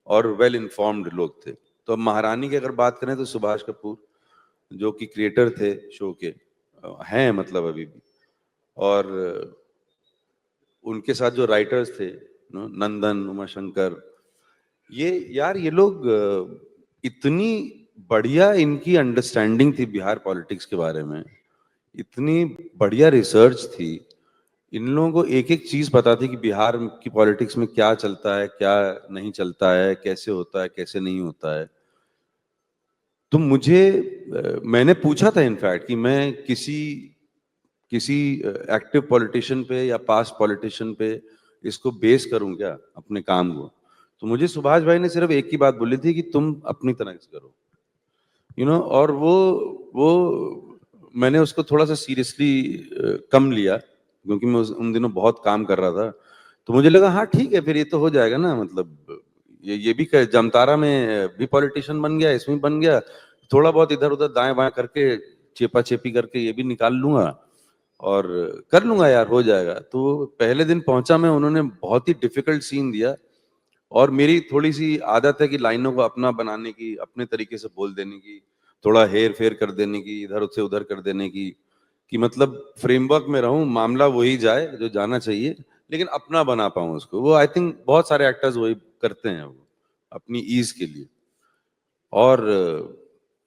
और वेल इन्फॉर्म्ड लोग थे। तो अब महारानी की अगर बात करें तो सुभाष कपूर जो कि क्रिएटर थे शो के, हैं मतलब अभी भी, और उनके साथ जो राइटर्स थे नंदन, उमाशंकर, ये लोग इतनी बढ़िया इनकी अंडरस्टैंडिंग थी बिहार पॉलिटिक्स के बारे में, इतनी बढ़िया रिसर्च थी। इन लोगों को एक एक चीज पता थी कि बिहार की पॉलिटिक्स में क्या चलता है, क्या नहीं चलता है, कैसे होता है, कैसे नहीं होता है। तो मैंने पूछा था इनफैक्ट कि मैं किसी एक्टिव पॉलिटिशियन पे या पास्ट पॉलिटिशियन पे इसको बेस करूं क्या अपने काम को। तो मुझे सुभाष भाई ने सिर्फ एक ही बात बोली थी कि तुम अपनी तरह से करो, और वो मैंने उसको थोड़ा सा सीरियसली कम लिया, क्योंकि मैं उन दिनों बहुत काम कर रहा था। तो मुझे लगा हाँ ठीक है, फिर ये तो हो जाएगा ना, मतलब ये भी जमतारा में भी पॉलिटिशियन बन गया, इसमें बन गया, थोड़ा बहुत इधर उधर दाएं बाएं करके चेपा चेपी करके ये भी निकाल लूंगा और कर लूंगा यार, हो जाएगा। तो पहले दिन पहुंचा मैं, उन्होंने बहुत ही डिफिकल्ट सीन दिया, और मेरी थोड़ी सी आदत है कि लाइनों को अपना बनाने की, अपने तरीके से बोल देने की, थोड़ा हेर फेर कर देने की, इधर से उधर कर देने की, कि मतलब फ्रेमवर्क में रहूं, मामला वही जाए जो जाना चाहिए, लेकिन अपना बना पाऊं उसको। वो आई थिंक बहुत सारे एक्टर्स वही करते हैं, वो अपनी ईज के लिए। और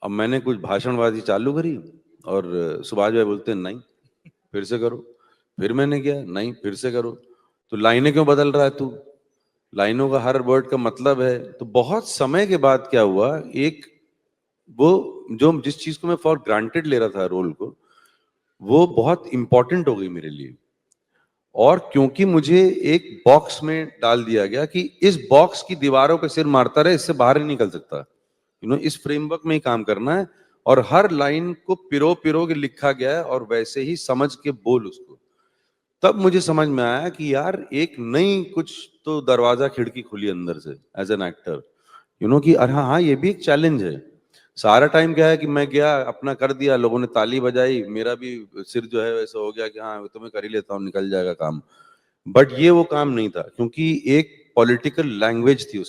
अब मैंने कुछ भाषणबाजी चालू करी और सुभाष भाई बोलते हैं नहीं फिर से करो, फिर मैंने किया नहीं फिर से करो, तो लाइनें क्यों बदल रहा है तू, लाइनों का हर वर्ड का मतलब है। तो बहुत समय के बाद क्या हुआ, एक वो जो जिस चीज को मैं फॉर ग्रांटेड ले रहा था रोल को, वो बहुत इंपॉर्टेंट हो गई मेरे लिए। और क्योंकि मुझे एक बॉक्स में डाल दिया गया कि इस बॉक्स की दीवारों पे सिर मारता रहे, इससे बाहर नहीं निकल सकता, इस फ्रेमवर्क में ही काम करना है, और हर लाइन को पिरो पिरो के लिखा गया है और वैसे ही समझ के बोल उसको। तब मुझे समझ में आया कि यार एक नई कुछ तो दरवाजा खिड़की खुली अंदर से एज एन एक्टर, कि अरे हाँ ये भी एक चैलेंज है। सारा टाइम क्या है कि मैं गया अपना कर दिया, लोगों ने ताली बजाई, मेरा भी सिर जो है वैसा हो गया कि हाँ तो मैं कर ही लेता हूँ, निकल जाएगा काम। बट ये वो काम नहीं था, क्योंकि एक पॉलिटिकल लैंग्वेज थी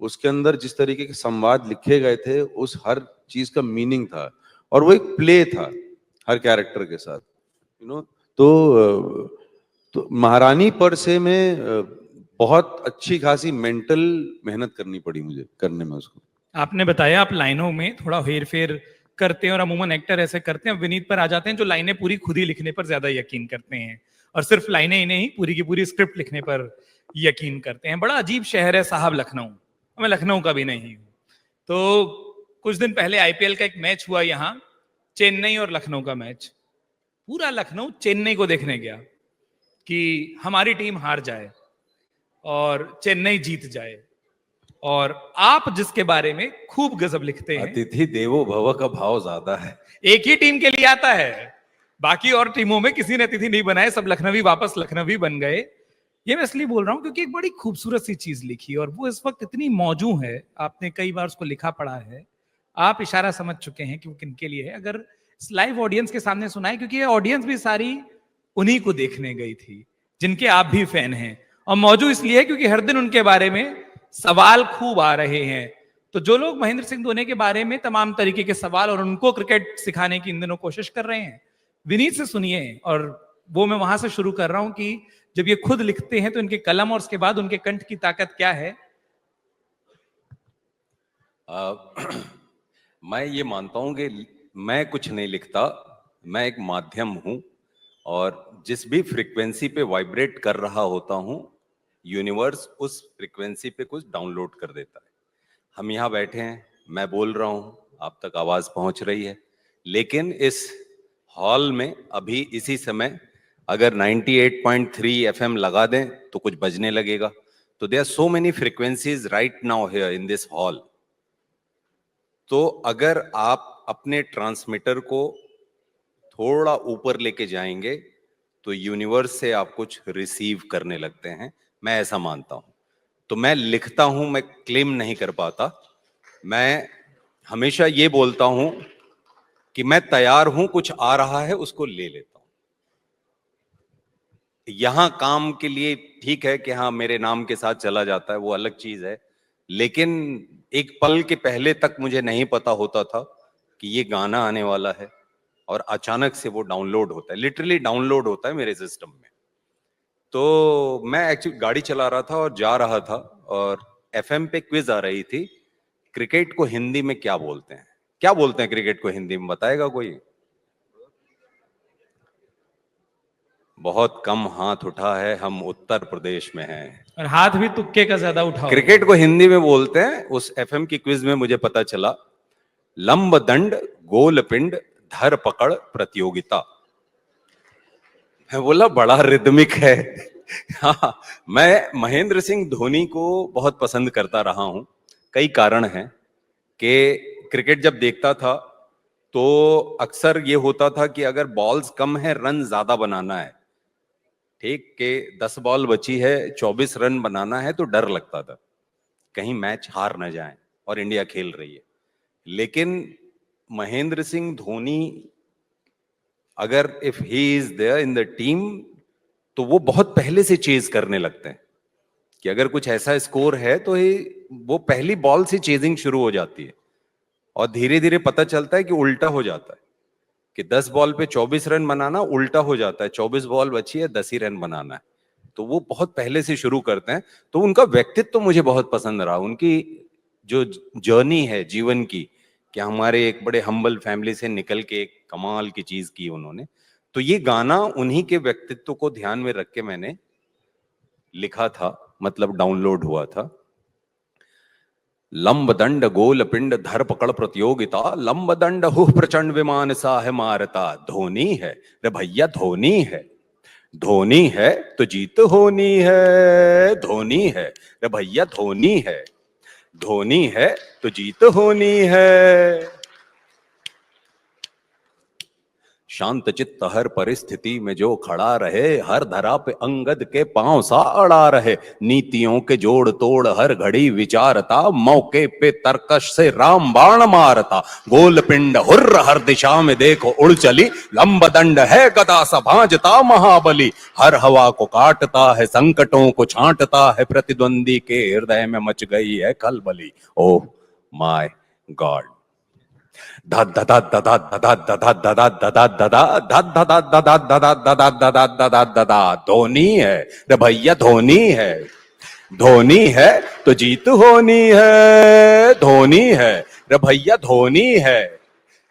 उसके अंदर जिस तरीके के संवाद लिखे गए थे, उस हर चीज का मीनिंग था, और वो एक प्ले था हर कैरेक्टर के साथ, तो महारानी पर से में बहुत अच्छी खासी मेंटल मेहनत करनी पड़ी मुझे करने में उसको। आपने बताया आप लाइनों में थोड़ा हेर फेर करते हैं, और अमूमन एक्टर ऐसे करते हैं। विनीत पर आ जाते हैं जो लाइनें पूरी खुद ही लिखने पर ज्यादा यकीन करते हैं, और सिर्फ लाइनें ही नहीं, पूरी की पूरी स्क्रिप्ट लिखने पर यकीन करते हैं। बड़ा अजीब शहर है साहब लखनऊ, मैं लखनऊ का भी नहीं हूं। तो कुछ दिन पहले आईपीएल का एक मैच हुआ यहाँ, चेन्नई और लखनऊ का मैच। पूरा लखनऊ चेन्नई को देखने गया कि हमारी टीम हार जाए और चेन्नई जीत जाए। और आप जिसके बारे में खूब गजब लिखते हैं, अतिथि देवो भव का भाव ज्यादा है। एक ही टीम के लिए आता है, बाकी और टीमों में किसी ने अतिथि नहीं बनाए, सब लखनवी वापस लखनवी बन गए। ये मैं इसलिए बोल रहा हूं क्योंकि एक बड़ी खूबसूरत सी चीज लिखी और वो इस वक्त इतनी मौजू है, आपने कई बार उसको लिखा पढ़ा है, आप इशारा समझ चुके हैं कि वो किनके लिए है। अगर इस लाइव ऑडियंस के सामने सुनाए, क्योंकि ये ऑडियंस भी सारी उन्हीं को देखने गई थी जिनके आप भी फैन हैं, और मौजू इसलिए है क्योंकि हर दिन उनके बारे में सवाल खूब आ रहे हैं। तो जो लोग महेंद्र सिंह धोनी के बारे में तमाम तरीके के सवाल और उनको क्रिकेट सिखाने की इन दिनों कोशिश कर रहे हैं, विनीत से सुनिए। और वो मैं वहां से शुरू कर रहा हूं कि जब ये खुद लिखते हैं तो इनके कलम और उसके बाद उनके कंठ की ताकत क्या है। मैं ये मानता हूं कि मैं कुछ नहीं लिखता, मैं एक माध्यम हूं, और जिस भी फ्रीक्वेंसी पे वाइब्रेट कर रहा होता हूं, यूनिवर्स उस फ्रीक्वेंसी पे कुछ डाउनलोड कर देता है। हम यहाँ बैठे हैं, मैं बोल रहा हूं, आप तक आवाज पहुंच रही है, लेकिन इस हॉल में अभी इसी समय अगर 98.3 FM लगा दें तो कुछ बजने लगेगा। तो there are so many frequencies right now here in this hall. तो अगर आप अपने ट्रांसमीटर को थोड़ा ऊपर लेके जाएंगे तो यूनिवर्स से आप कुछ रिसीव करने लगते हैं, मैं ऐसा मानता हूं। तो मैं लिखता हूं, मैं क्लेम नहीं कर पाता। मैं हमेशा ये बोलता हूं कि मैं तैयार हूं, कुछ आ रहा है उसको ले लेता हूं। यहां काम के लिए ठीक है कि हाँ मेरे नाम के साथ चला जाता है, वो अलग चीज है, लेकिन एक पल के पहले तक मुझे नहीं पता होता था कि ये गाना आने वाला है, और अचानक से वो डाउनलोड होता है, लिटरली डाउनलोड होता है मेरे सिस्टम में। तो मैं एक्चुअली गाड़ी चला रहा था और जा रहा था, और एफएम पे क्विज आ रही थी, क्रिकेट को हिंदी में क्या बोलते हैं, क्या बोलते हैं क्रिकेट को हिंदी में, बताएगा कोई? बहुत कम हाथ उठा है, हम उत्तर प्रदेश में हैं। और हाथ भी तुक्के का ज्यादा उठाओ। क्रिकेट को हिंदी में बोलते हैं, उस एफएम की क्विज में मुझे पता चला, लंब दंड गोल पिंड धर पकड़ प्रतियोगिता। मैं बोला बड़ा रिदमिक है। हाँ, मैं महेंद्र सिंह धोनी को बहुत पसंद करता रहा हूं। कई कारण हैं कि क्रिकेट जब देखता था तो अक्सर ये होता था कि अगर बॉल्स कम है, रन ज्यादा बनाना है, ठीक कि 10 बॉल बची है, 24 रन बनाना है, तो डर लगता था कहीं मैच हार ना जाए, और इंडिया खेल रही है। लेकिन महेंद्र सिंह धोनी अगर if he is there in the team, तो वो बहुत पहले से चेज करने लगते हैं कि अगर कुछ ऐसा स्कोर है तो वो पहली बॉल से चेजिंग शुरू हो जाती है, और धीरे धीरे पता चलता है कि उल्टा हो जाता है कि 10 बॉल पे 24 रन बनाना उल्टा हो जाता है, 24 बॉल बची है, 10 ही रन बनाना है। तो वो बहुत पहले से शुरू करते हैं। तो उनका व्यक्तित्व तो मुझे बहुत पसंद रहा, उनकी जो जर्नी है जीवन की, कि हमारे एक बड़े हम्बल फैमिली से निकल के एक कमाल की चीज की उन्होंने। तो ये गाना उन्हीं के व्यक्तित्व को ध्यान में रख के मैंने लिखा था, मतलब डाउनलोड हुआ था। लंब दंड गोल पिंड धर पकड़ प्रतियोगिता, लंब दंड हो प्रचंड विमान सा है मारता, धोनी है रे भैया धोनी है, धोनी है तो जीत होनी है, धोनी है रे भैया धोनी है, धोनी है तो जीत होनी है। शांत चित्त हर परिस्थिति में जो खड़ा रहे, हर धरा पे अंगद के पांव सा अड़ा रहे, नीतियों के जोड़ तोड़ हर घड़ी विचारता, मौके पे तरकश से राम बाण मारता, गोल पिंड हुर्र हर दिशा में देखो उड़ चली, लंब दंड है गदा सा भांजता महाबली, हर हवा को काटता है संकटों को छांटता है, प्रतिद्वंदी के हृदय में मच गई है खलबली। Oh my God. धोनी है रे भैया धोनी है, धोनी है तो जीत होनी है, धोनी है रे भैया धोनी है,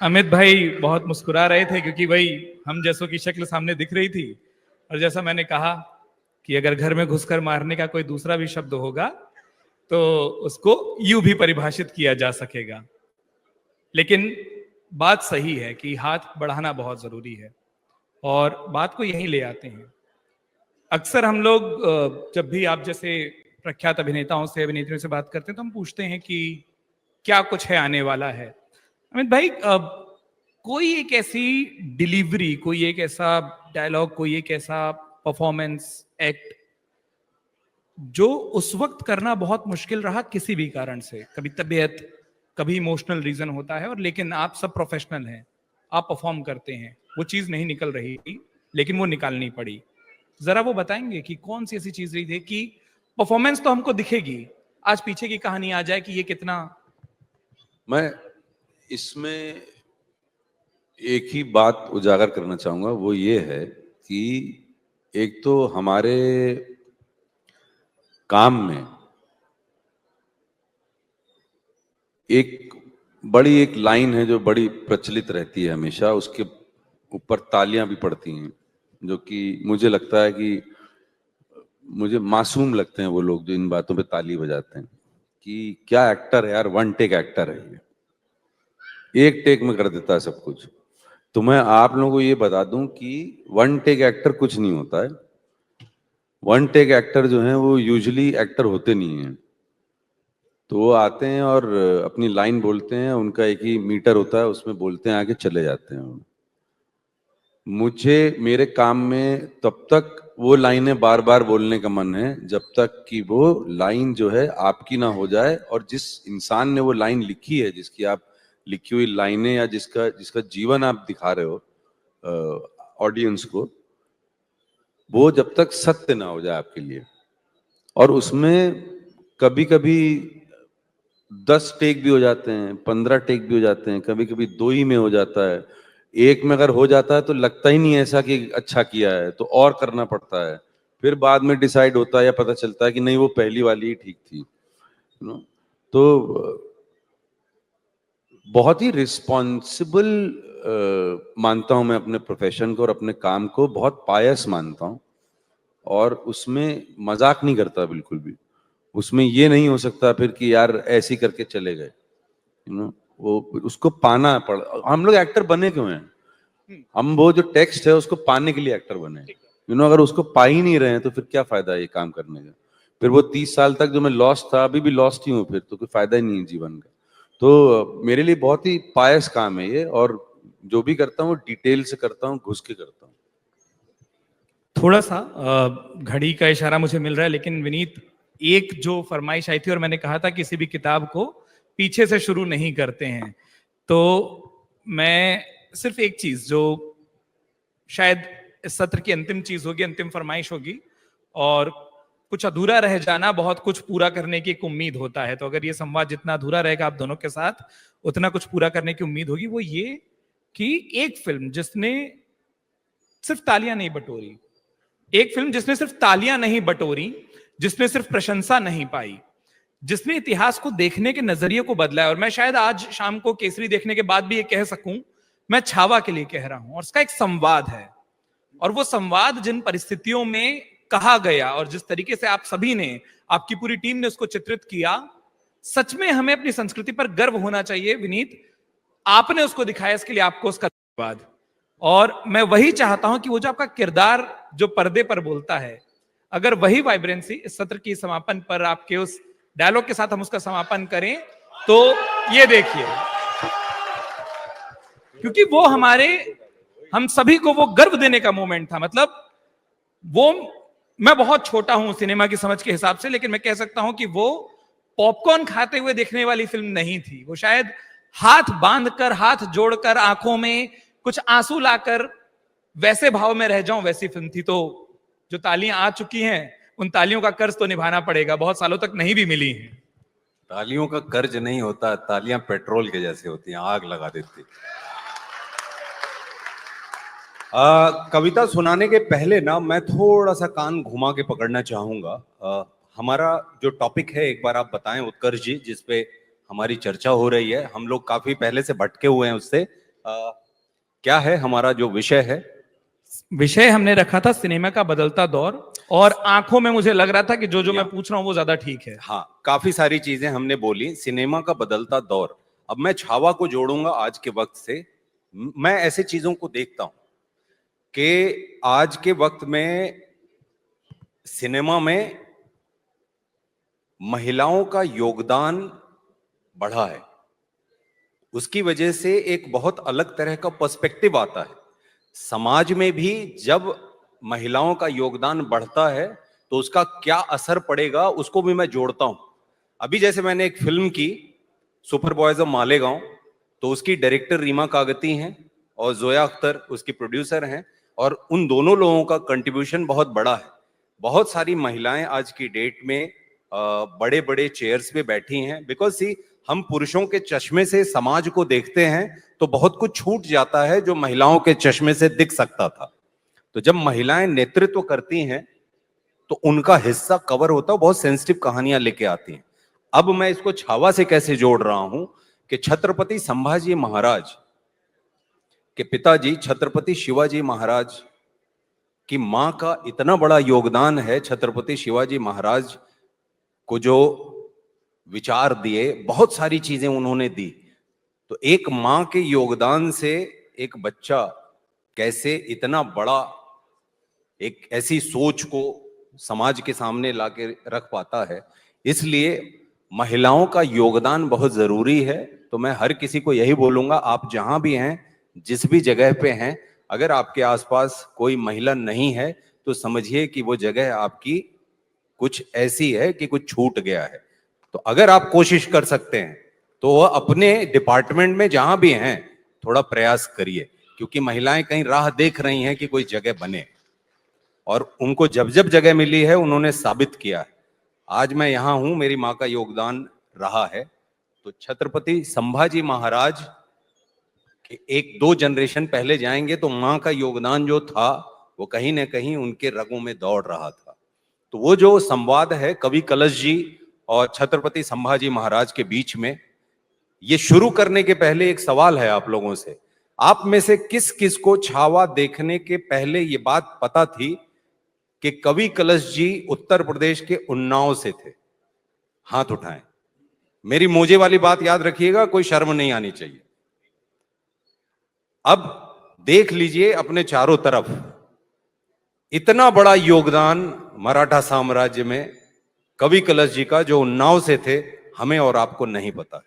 अमित भाई बहुत मुस्कुरा रहे थे क्योंकि भाई हम जैसों की शक्ल सामने दिख रही थी, और जैसा मैंने कहा कि अगर घर में घुसकर मारने का कोई दूसरा भी शब्द होगा तो उसको यूं भी परिभाषित किया जा सकेगा। लेकिन बात सही है कि हाथ बढ़ाना बहुत जरूरी है, और बात को यहीं ले आते हैं। अक्सर हम लोग जब भी आप जैसे प्रख्यात अभिनेताओं से, अभिनेत्रियों से बात करते हैं तो हम पूछते हैं कि क्या कुछ है आने वाला है। अमित भाई, कोई एक ऐसी डिलीवरी, कोई एक ऐसा डायलॉग, कोई एक ऐसा परफॉर्मेंस एक्ट जो उस वक्त करना बहुत मुश्किल रहा किसी भी कारण से, कभी तबीयत, कभी इमोशनल रीजन होता है, और लेकिन आप सब प्रोफेशनल हैं, आप परफॉर्म करते हैं, वो चीज नहीं निकल रही थी लेकिन वो निकालनी पड़ी। जरा वो बताएंगे कि कौन सी ऐसी चीज रही थी कि परफॉर्मेंस तो हमको दिखेगी, आज पीछे की कहानी आ जाए कि ये कितना। मैं इसमें एक ही बात उजागर करना चाहूंगा, वो ये है कि एक तो हमारे काम में एक एक लाइन है जो बड़ी प्रचलित रहती है हमेशा, उसके ऊपर तालियां भी पड़ती हैं, जो कि मुझे लगता है कि मुझे मासूम लगते हैं वो लोग जो इन बातों पे ताली बजाते हैं कि क्या एक्टर है यार, वन टेक एक्टर है ये, एक टेक में कर देता है सब कुछ। तो मैं आप लोगों को ये बता दूं कि वन टेक एक्टर कुछ नहीं होता है। वन टेक एक्टर जो है वो यूजुअली एक्टर होते नहीं हैं। तो वो आते हैं और अपनी लाइन बोलते हैं, उनका एक ही मीटर होता है, उसमें बोलते हैं, आगे चले जाते हैं। मुझे मेरे काम में तब तक वो लाइनें बार बार बोलने का मन है जब तक कि वो लाइन जो है आपकी ना हो जाए, और जिस इंसान ने वो लाइन लिखी है, जिसकी आप लिखी हुई लाइनें या जिसका जिसका जीवन आप दिखा रहे हो ऑडियंस को, वो जब तक सत्य ना हो जाए आपके लिए। और उसमें कभी कभी 10 टेक भी हो जाते हैं, 15 टेक भी हो जाते हैं, कभी कभी 2 ही में हो जाता है। एक में अगर हो जाता है तो लगता ही नहीं ऐसा कि अच्छा किया है, तो और करना पड़ता है। फिर बाद में डिसाइड होता है या पता चलता है कि नहीं, वो पहली वाली ही ठीक थी। तो बहुत ही रिस्पॉन्सिबल मानता हूं मैं अपने प्रोफेशन को और अपने काम को, बहुत पायस मानता हूं, और उसमें मजाक नहीं करता बिल्कुल भी। उसमें ये नहीं हो सकता फिर कि यार ऐसे ही करके चले गए, वो उसको पाना पड़। हम लोग एक्टर बने क्यों हैं? हम वो जो टेक्स्ट है उसको पाने के लिए एक्टर बने। अगर उसको पा ही नहीं रहे हैं तो फिर क्या फायदा है ये काम करने का? फिर वो 30 साल तक जो मैं लॉस्ट था, अभी भी लॉस्ट ही हूँ, फिर तो कोई फायदा ही नहीं है जीवन का। तो मेरे लिए बहुत ही पायस काम है ये, और जो भी करता हूँ डिटेल से करता हूँ, घुस के करता हूँ। थोड़ा सा घड़ी का इशारा मुझे मिल रहा है, लेकिन विनीत, एक जो फरमाइश आई थी और मैंने कहा था किसी भी किताब को पीछे से शुरू नहीं करते हैं, तो मैं सिर्फ एक चीज जो शायद इस सत्र की अंतिम चीज होगी, अंतिम फरमाइश होगी, और कुछ अधूरा रह जाना बहुत कुछ पूरा करने की एक उम्मीद होता है। तो अगर ये संवाद जितना अधूरा रहेगा आप दोनों के साथ, उतना कुछ पूरा करने की उम्मीद होगी। वो ये कि एक फिल्म जिसने सिर्फ तालियां नहीं बटोरी, एक फिल्म जिसने सिर्फ तालियां नहीं बटोरी, जिसने सिर्फ प्रशंसा नहीं पाई, जिसने इतिहास को देखने के नजरिए को बदला है। और मैं शायद आज शाम को केसरी देखने के बाद भी ये कह सकूं, मैं छावा के लिए कह रहा हूं, और उसका एक संवाद है। और वो संवाद जिन परिस्थितियों में कहा गया और जिस तरीके से आप सभी ने, आपकी पूरी टीम ने उसको चित्रित किया, सच में हमें अपनी संस्कृति पर गर्व होना चाहिए। विनीत, आपने उसको दिखाया, इसके लिए आपको उसका धन्यवाद। और मैं वही चाहता हूं कि वो जो आपका किरदार जो पर्दे पर बोलता है, अगर वही वाइब्रेंसी इस सत्र की समापन पर आपके उस डायलॉग के साथ हम उसका समापन करें, तो ये देखिए, क्योंकि वो हम सभी को वो गर्व देने का मोमेंट था। मतलब वो, मैं बहुत छोटा हूं सिनेमा की समझ के हिसाब से, लेकिन मैं कह सकता हूं कि वो पॉपकॉर्न खाते हुए देखने वाली फिल्म नहीं थी। वो शायद हाथ बांधकर, हाथ जोड़कर, आंखों में कुछ आंसू लाकर वैसे भाव में रह जाऊं, वैसी फिल्म थी। तो जो तालियां आ चुकी हैं, उन तालियों का कर्ज तो निभाना पड़ेगा, बहुत सालों तक नहीं भी मिली हैं। तालियों का कर्ज नहीं होता, तालियां पेट्रोल के जैसे होती हैं, आग लगा देती। कविता सुनाने के पहले ना मैं थोड़ा सा कान घुमा के पकड़ना चाहूंगा। हमारा जो टॉपिक है एक बार आप बताएं उत्कर्ष जी, जिसपे हमारी चर्चा हो रही है। हम लोग काफी पहले से भटके हुए हैं उससे, क्या है हमारा जो विषय है? विषय हमने रखा था सिनेमा का बदलता दौर, और आंखों में मुझे लग रहा था कि जो मैं पूछ रहा हूं वो ज्यादा ठीक है। हाँ, काफी सारी चीजें हमने बोली, सिनेमा का बदलता दौर। अब मैं छावा को जोड़ूंगा आज के वक्त से। मैं ऐसे चीजों को देखता हूं कि आज के वक्त में सिनेमा में महिलाओं का योगदान बढ़ा है। उसकी वजह से एक बहुत अलग तरह का पर्सपेक्टिव आता है समाज में भी। जब महिलाओं का योगदान बढ़ता है तो उसका क्या असर पड़ेगा उसको भी मैं जोड़ता हूं। अभी जैसे मैंने एक फिल्म की सुपर बॉयज ऑफ मालेगांव, तो उसकी डायरेक्टर रीमा कागती हैं और जोया अख्तर उसकी प्रोड्यूसर हैं, और उन दोनों लोगों का कंट्रीब्यूशन बहुत बड़ा है। बहुत सारी महिलाएं आज की डेट में बड़े बड़े चेयर्स पे बैठी हैं, बिकॉज सी हम पुरुषों के चश्मे से समाज को देखते हैं तो बहुत कुछ छूट जाता है जो महिलाओं के चश्मे से दिख सकता था। तो जब महिलाएं नेतृत्व करती हैं तो उनका हिस्सा कवर होता है, बहुत सेंसिटिव कहानियां लेके आती हैं। अब मैं इसको छावा से कैसे जोड़ रहा हूं कि छत्रपति संभाजी महाराज के पिताजी छत्रपति शिवाजी महाराज की मां का इतना बड़ा योगदान है। छत्रपति शिवाजी महाराज को जो विचार दिए, बहुत सारी चीजें उन्होंने दी। तो एक मां के योगदान से एक बच्चा कैसे इतना बड़ा एक ऐसी सोच को समाज के सामने लाके रख पाता है। इसलिए महिलाओं का योगदान बहुत जरूरी है। तो मैं हर किसी को यही बोलूंगा, आप जहां भी हैं, जिस भी जगह पे हैं, अगर आपके आसपास कोई महिला नहीं है तो समझिए कि वो जगह आपकी कुछ ऐसी है कि कुछ छूट गया है। तो अगर आप कोशिश कर सकते हैं तो वह अपने डिपार्टमेंट में जहां भी हैं थोड़ा प्रयास करिए, क्योंकि महिलाएं कहीं राह देख रही हैं कि कोई जगह बने, और उनको जब जब जगह मिली है उन्होंने साबित किया है। आज मैं यहां हूं, मेरी मां का योगदान रहा है। तो छत्रपति संभाजी महाराज के एक दो जनरेशन पहले जाएंगे तो मां का योगदान जो था वो कहीं ना कहीं उनके रगों में दौड़ रहा था। तो वो जो संवाद है कवि कलश जी और छत्रपति संभाजी महाराज के बीच में, ये शुरू करने के पहले एक सवाल है आप लोगों से। आप में से किस किस को छावा देखने के पहले ये बात पता थी कि कवि कलश जी उत्तर प्रदेश के उन्नाव से थे? हाथ उठाएं। मेरी मोजे वाली बात याद रखिएगा, कोई शर्म नहीं आनी चाहिए। अब देख लीजिए अपने चारों तरफ, इतना बड़ा योगदान मराठा साम्राज्य में कवि कलश जी का जो उन्नाव से थे, हमें और आपको नहीं पता है।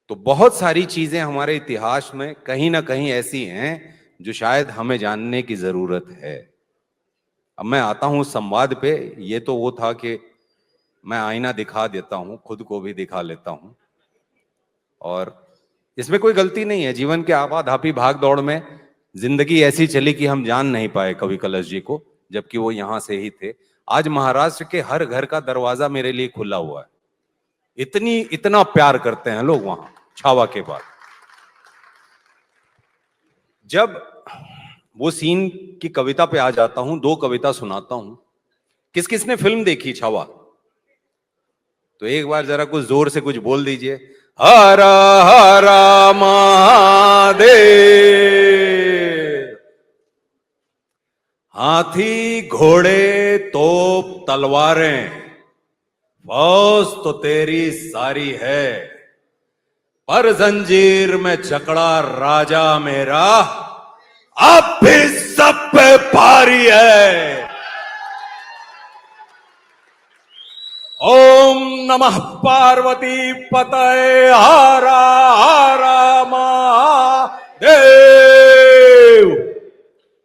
तो बहुत सारी चीजें हमारे इतिहास में कहीं ना कहीं ऐसी हैं जो शायद हमें जानने की जरूरत है। अब मैं आता हूं संवाद पे। ये तो वो था कि मैं आईना दिखा देता हूं, खुद को भी दिखा लेता हूं, और इसमें कोई गलती नहीं है। जीवन के आपाधापी भाग दौड़ में जिंदगी ऐसी चली कि हम जान नहीं पाए कवि कलश जी को, जबकि वो यहां से ही थे। आज महाराष्ट्र के हर घर का दरवाजा मेरे लिए खुला हुआ है। इतना प्यार करते हैं लोग वहां छावा के बाद। जब वो सीन की कविता पे आ जाता हूं, दो कविता सुनाता हूं। किस किसने फिल्म देखी छावा? तो एक बार जरा कुछ जोर से कुछ बोल दीजिए। हरा हरा महादेव। हाथी घोड़े तोप तलवारें, फौज तो तेरी सारी है, पर जंजीर में जकड़ा राजा मेरा अब भी सब पे भारी है। ओम नमः पार्वती पतये हरा हरा महादेव।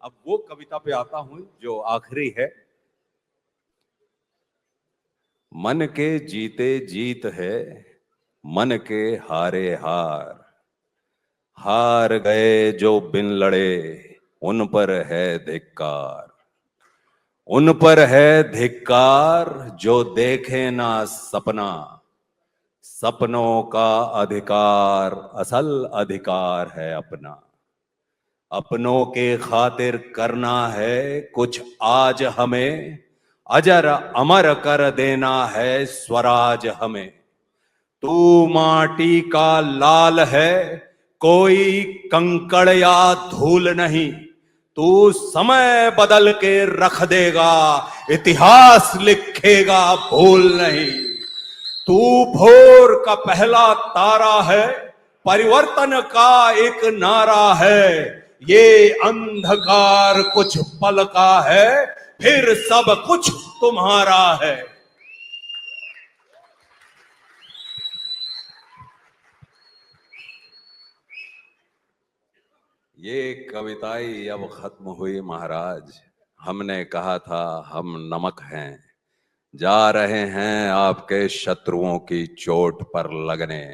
अब वो कविता पे आता हूं जो आखिरी है। मन के जीते जीत है, मन के हारे हार, हार गए जो बिन लड़े उन पर है धिक्कार, उन पर है धिक्कार जो देखे ना सपना, सपनों का अधिकार असल अधिकार है अपना, अपनों के खातिर करना है कुछ आज हमें, अजर अमर कर देना है स्वराज हमें। तू माटी का लाल है, कोई कंकड़ या धूल नहीं, तू समय बदल के रख देगा, इतिहास लिखेगा भूल नहीं। तू भोर का पहला तारा है, परिवर्तन का एक नारा है, ये अंधकार कुछ पल का है, फिर सब कुछ तुम्हारा है। ये कविताई अब खत्म हुई महाराज, हमने कहा था हम नमक हैं, जा रहे हैं आपके शत्रुओं की चोट पर लगने।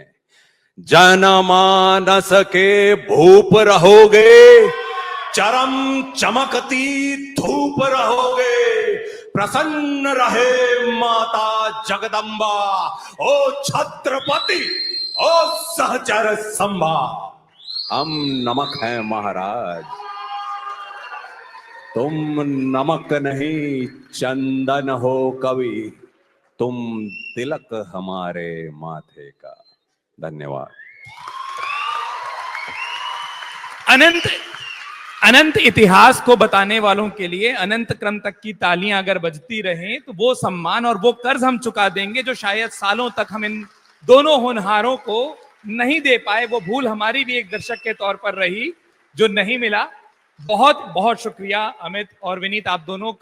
जनमानस के भूप रहोगे, चरम चमकती धूप रहोगे, प्रसन्न रहे माता जगदम्बा, ओ छत्रपति, ओ सहचर संभा। हम नमक हैं महाराज, तुम नमक नहीं चंदन हो कवि, तुम तिलक हमारे माथे का। धन्यवाद। अनंत इतिहास को बताने वालों के लिए अनंत क्रम तक की तालियां अगर बजती रहें तो वो सम्मान और वो कर्ज हम चुका देंगे जो शायद सालों तक हम इन दोनों होनहारों को नहीं दे पाए। वो भूल हमारी भी एक दर्शक के तौर पर रही जो नहीं मिला। बहुत बहुत शुक्रिया अमित और विनीत, आप दोनों का।